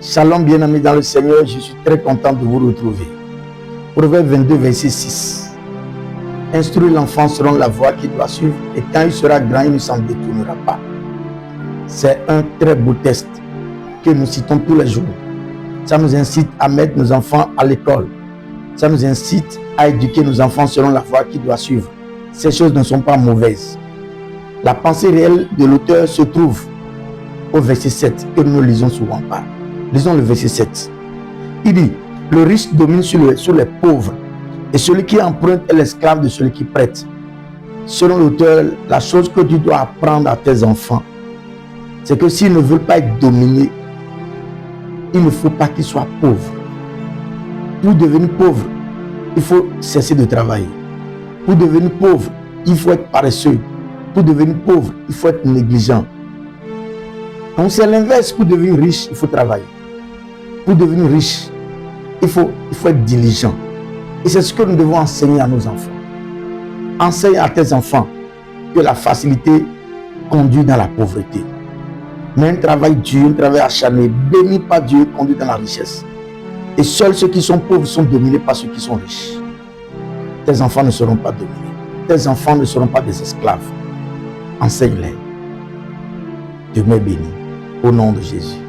Shalom bien-amis dans le Seigneur, je suis très content de vous retrouver. Proverbe 22, verset 6. Instruis l'enfant selon la voie qu'il doit suivre et quand il sera grand, il ne s'en détournera pas. C'est un très beau texte que nous citons tous les jours. Ça nous incite à mettre nos enfants à l'école. Ça nous incite à éduquer nos enfants selon la voie qu'ils doivent suivre. Ces choses ne sont pas mauvaises. La pensée réelle de l'auteur se trouve au verset 7 que nous ne lisons souvent pas. Lisons le verset 7. Il dit, le riche domine sur les pauvres et celui qui emprunte est l'esclave de celui qui prête. Selon l'auteur, la chose que tu dois apprendre à tes enfants, c'est que s'ils ne veulent pas être dominés, il ne faut pas qu'ils soient pauvres. Pour devenir pauvre, il faut cesser de travailler. Pour devenir pauvre, il faut être paresseux. Pour devenir pauvre, il faut être négligent. Donc c'est l'inverse. Pour devenir riche, il faut travailler. Pour devenir riche, il faut être diligent. Et c'est ce que nous devons enseigner à nos enfants. Enseigne à tes enfants que la facilité conduit dans la pauvreté. Mais un travail dur, un travail acharné, béni par Dieu, conduit dans la richesse. Et seuls ceux qui sont pauvres sont dominés par ceux qui sont riches. Tes enfants ne seront pas dominés. Tes enfants ne seront pas des esclaves. Enseigne-les. Demeure béni. Au nom de Jésus.